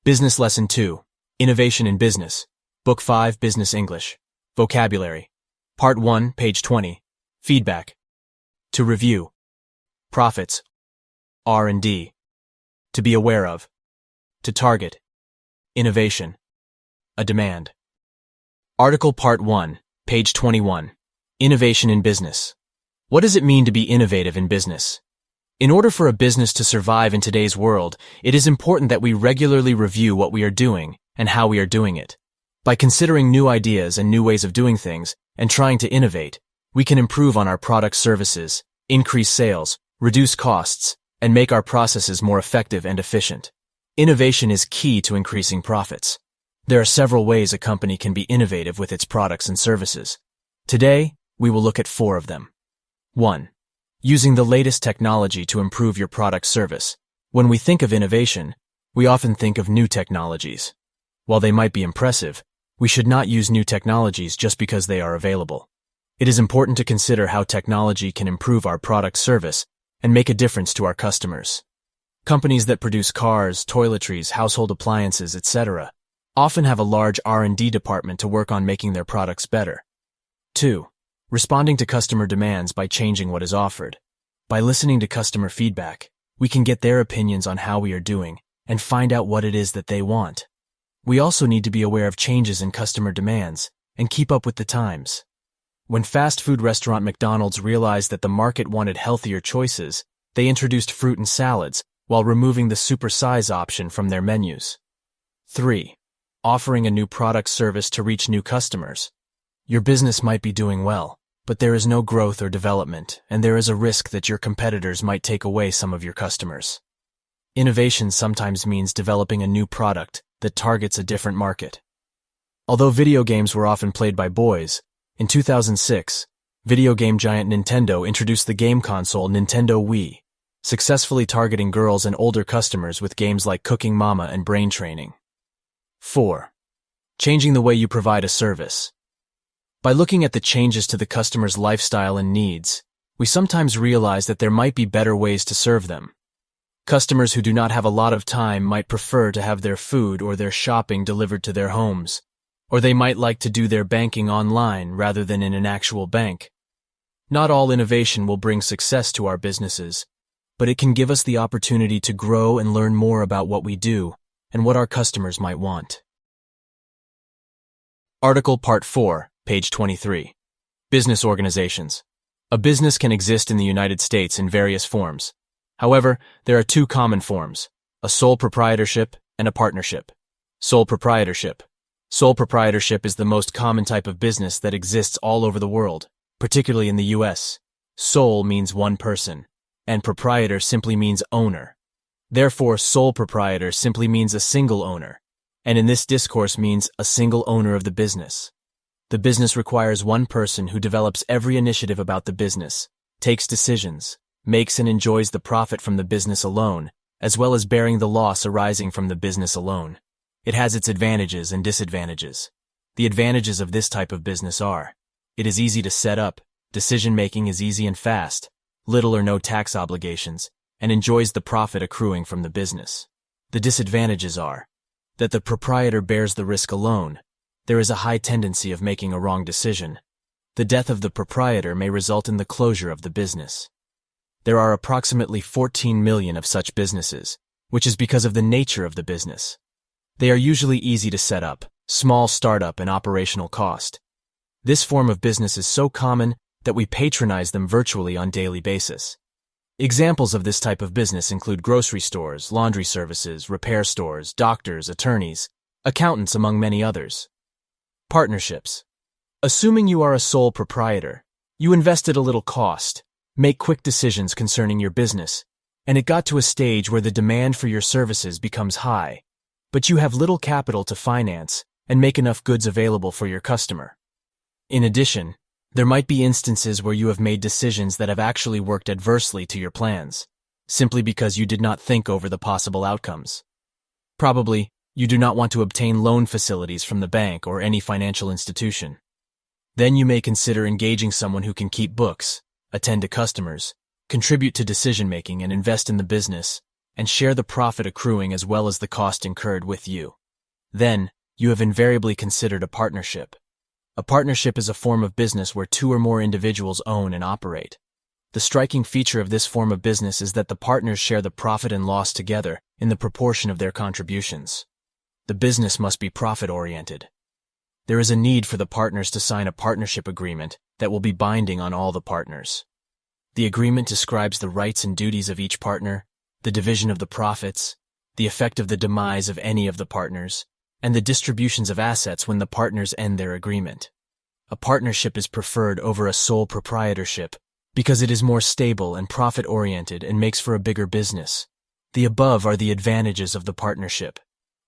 Business Lesson 2, Innovation in Business, Book 5, Business English, Vocabulary, Part 1, page 20, Feedback. To review. Profits, R&D. To be aware of. To target. Innovation. A demand. Article Part 1, page 21, Innovation in Business. What does it mean to be innovative in business? In order for a business to survive in today's world, it is important that we regularly review what we are doing and how we are doing it. By considering new ideas and new ways of doing things and trying to innovate, we can improve on our product services, increase sales, reduce costs, and make our processes more effective and efficient. Innovation is key to increasing profits. There are several ways a company can be innovative with its products and services. Today, we will look at 4 of them. 1. Using the latest technology to improve your product service. When we think of innovation, we often think of new technologies. While they might be impressive, we should not use new technologies just because they are available. It is important to consider how technology can improve our product service and make a difference to our customers. Companies that produce cars, toiletries, household appliances, etc., often have a large R&D department to work on making their products better. 2. Responding to customer demands by changing what is offered. By listening to customer feedback, we can get their opinions on how we are doing and find out what it is that they want. We also need to be aware of changes in customer demands and keep up with the times. When fast food restaurant McDonald's realized that the market wanted healthier choices, they introduced fruit and salads while removing the super size option from their menus. 3. Offering a new product service to reach new customers. Your business might be doing well, but there is no growth or development, and there is a risk that your competitors might take away some of your customers. Innovation sometimes means developing a new product that targets a different market. Although video games were often played by boys, in 2006, video game giant Nintendo introduced the game console Nintendo Wii, successfully targeting girls and older customers with games like Cooking Mama and Brain Training. 4. Changing the way you provide a service. By looking at the changes to the customer's lifestyle and needs, we sometimes realize that there might be better ways to serve them. Customers who do not have a lot of time might prefer to have their food or their shopping delivered to their homes, or they might like to do their banking online rather than in an actual bank. Not all innovation will bring success to our businesses, but it can give us the opportunity to grow and learn more about what we do and what our customers might want. Article Part 4, page 23. Business organizations. A business can exist in the United States in various forms. However, there are 2 common forms, a sole proprietorship and a partnership. Sole proprietorship. Sole proprietorship is the most common type of business that exists all over the world, particularly in the U.S. Sole means one person, and proprietor simply means owner. Therefore, sole proprietor simply means a single owner, and in this discourse means a single owner of the business. The business requires one person who develops every initiative about the business, takes decisions, makes and enjoys the profit from the business alone, as well as bearing the loss arising from the business alone. It has its advantages and disadvantages. The advantages of this type of business are: it is easy to set up, decision-making is easy and fast, little or no tax obligations, and enjoys the profit accruing from the business. The disadvantages are that the proprietor bears the risk alone. There is a high tendency of making a wrong decision. The death of the proprietor may result in the closure of the business. There are approximately 14 million of such businesses, which is because of the nature of the business. They are usually easy to set up, small startup and operational cost. This form of business is so common that we patronize them virtually on daily basis. Examples of this type of business include grocery stores, laundry services, repair stores, doctors, attorneys, accountants, among many others. Partnerships. Assuming you are a sole proprietor, you invested a little cost, make quick decisions concerning your business, and it got to a stage where the demand for your services becomes high, but you have little capital to finance and make enough goods available for your customer. In addition, there might be instances where you have made decisions that have actually worked adversely to your plans, simply because you did not think over the possible outcomes. Probably, you do not want to obtain loan facilities from the bank or any financial institution. Then you may consider engaging someone who can keep books, attend to customers, contribute to decision-making, and invest in the business, and share the profit accruing as well as the cost incurred with you. Then, you have invariably considered a partnership. A partnership is a form of business where two or more individuals own and operate. The striking feature of this form of business is that the partners share the profit and loss together in the proportion of their contributions. The business must be profit-oriented. There is a need for the partners to sign a partnership agreement that will be binding on all the partners. The agreement describes the rights and duties of each partner, the division of the profits, the effect of the demise of any of the partners, and the distributions of assets when the partners end their agreement. A partnership is preferred over a sole proprietorship because it is more stable and profit-oriented and makes for a bigger business. The above are the advantages of the partnership.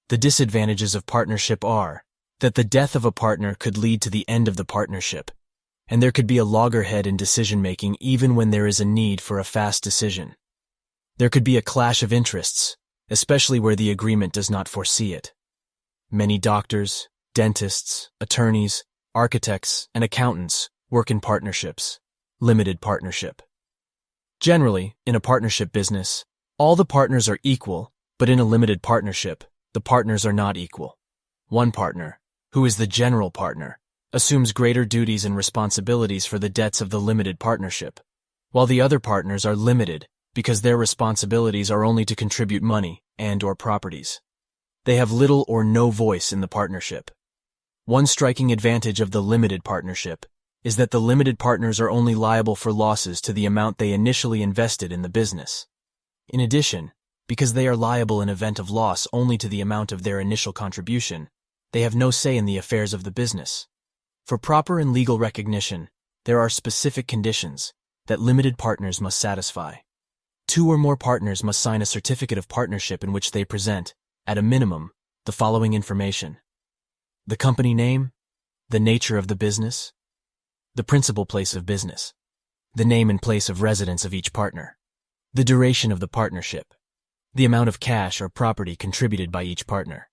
The disadvantages of partnership are that the death of a partner could lead to the end of the partnership, and there could be a loggerhead in decision-making even when there is a need for a fast decision. There could be a clash of interests, especially where the agreement does not foresee it. Many doctors, dentists, attorneys, architects, and accountants work in partnerships. Limited partnership. Generally, in a partnership business, all the partners are equal, but in a limited partnership, the partners are not equal. One partner, who is the general partner, assumes greater duties and responsibilities for the debts of the limited partnership, while the other partners are limited because their responsibilities are only to contribute money and/or properties. They have little or no voice in the partnership. One striking advantage of the limited partnership is that the limited partners are only liable for losses to the amount they initially invested in the business. In addition, because they are liable in event of loss only to the amount of their initial contribution, they have no say in the affairs of the business. For proper and legal recognition, there are specific conditions that limited partners must satisfy. Two or more partners must sign a certificate of partnership in which they present, at a minimum, the following information: the company name, the nature of the business, the principal place of business, the name and place of residence of each partner, the duration of the partnership, the amount of cash or property contributed by each partner.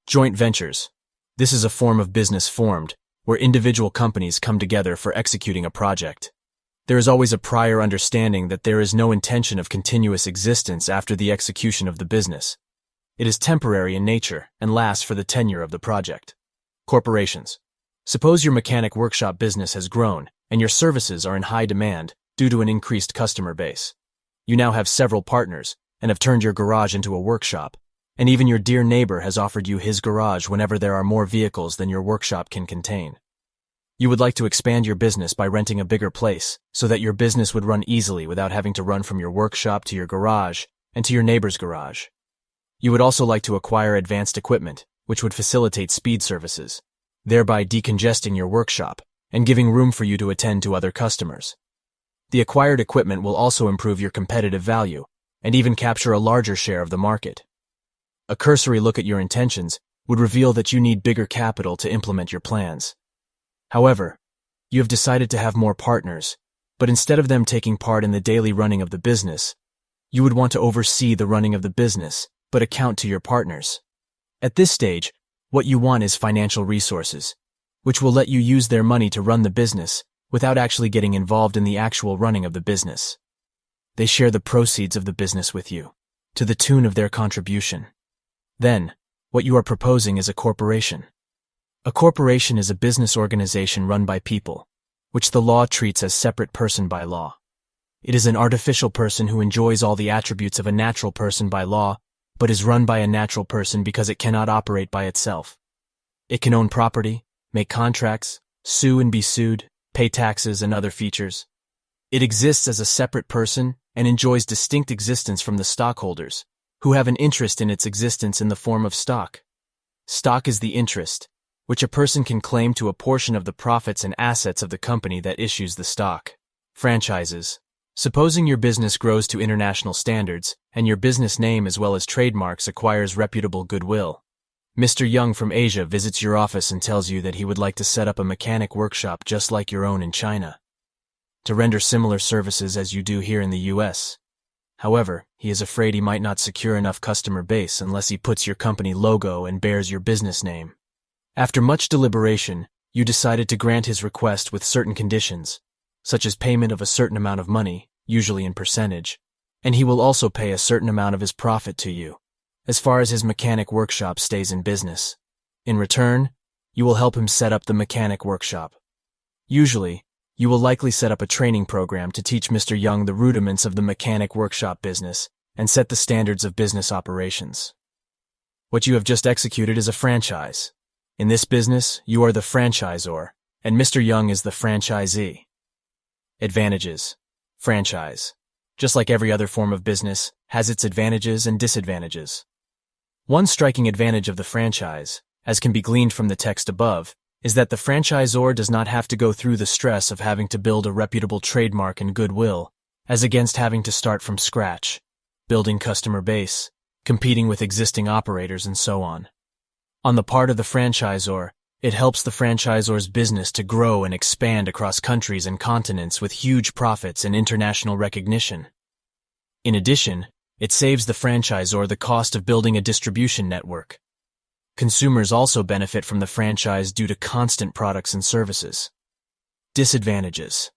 Joint ventures. This is a form of business formed where individual companies come together for executing a project. There is always a prior understanding that there is no intention of continuous existence after the execution of the business. It is temporary in nature and lasts for the tenure of the project. Corporations. Suppose your mechanic workshop business has grown and your services are in high demand due to an increased customer base. You now have several partners and have turned your garage into a workshop, and even your dear neighbor has offered you his garage whenever there are more vehicles than your workshop can contain. You would like to expand your business by renting a bigger place so that your business would run easily without having to run from your workshop to your garage and to your neighbor's garage. You would also like to acquire advanced equipment, which would facilitate speed services, thereby decongesting your workshop and giving room for you to attend to other customers. The acquired equipment will also improve your competitive value and even capture a larger share of the market. A cursory look at your intentions would reveal that you need bigger capital to implement your plans. However, you have decided to have more partners, but instead of them taking part in the daily running of the business, you would want to oversee the running of the business, but account to your partners. At this stage, what you want is financial resources, which will let you use their money to run the business without actually getting involved in the actual running of the business. They share the proceeds of the business with you, to the tune of their contribution. Then, what you are proposing is a corporation. A corporation is a business organization run by people, which the law treats as separate person by law. It is an artificial person who enjoys all the attributes of a natural person by law, but is run by a natural person because it cannot operate by itself. It can own property, make contracts, sue and be sued, pay taxes and other features. It exists as a separate person and enjoys distinct existence from the stockholders, who have an interest in its existence in the form of stock. Stock is the interest, which a person can claim to a portion of the profits and assets of the company that issues the stock. Franchises. Supposing your business grows to international standards, and your business name as well as trademarks acquires reputable goodwill. Mr. Young from Asia visits your office and tells you that he would like to set up a mechanic workshop just like your own in China, to render similar services as you do here in the US. However, he is afraid he might not secure enough customer base unless he puts your company logo and bears your business name. After much deliberation, you decided to grant his request with certain conditions, such as payment of a certain amount of money, usually in percentage, and he will also pay a certain amount of his profit to you, as far as his mechanic workshop stays in business. In return, you will help him set up the mechanic workshop. Usually, you will likely set up a training program to teach Mr. Young the rudiments of the mechanic workshop business and set the standards of business operations. What you have just executed is a franchise. In this business, you are the franchisor, and Mr. Young is the franchisee. Advantages. Franchise, just like every other form of business, has its advantages and disadvantages. One striking advantage of the franchise, as can be gleaned from the text above, is that the franchisor does not have to go through the stress of having to build a reputable trademark and goodwill, as against having to start from scratch, building customer base, competing with existing operators, and so on. On the part of the franchisor, it helps the franchisor's business to grow and expand across countries and continents with huge profits and international recognition. In addition, it saves the franchisor the cost of building a distribution network. Consumers also benefit from the franchise due to constant products and services. Disadvantages.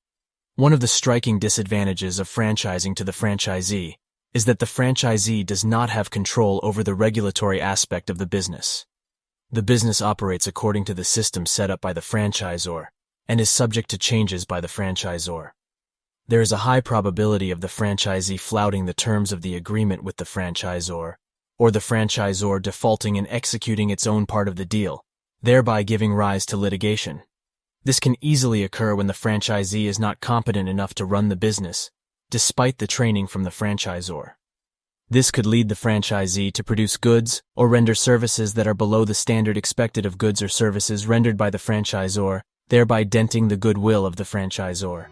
One of the striking disadvantages of franchising to the franchisee is that the franchisee does not have control over the regulatory aspect of the business. The business operates according to the system set up by the franchisor and is subject to changes by the franchisor. There is a high probability of the franchisee flouting the terms of the agreement with the franchisor, or the franchisor defaulting and executing its own part of the deal, thereby giving rise to litigation. This can easily occur when the franchisee is not competent enough to run the business, despite the training from the franchisor. This could lead the franchisee to produce goods or render services that are below the standard expected of goods or services rendered by the franchisor, thereby denting the goodwill of the franchisor.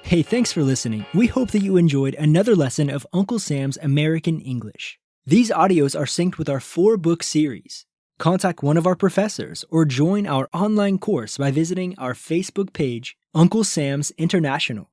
Hey, thanks for listening. We hope that you enjoyed another lesson of Uncle Sam's American English. These audios are synced with our 4-book series. Contact one of our professors or join our online course by visiting our Facebook page, Uncle Sam's International.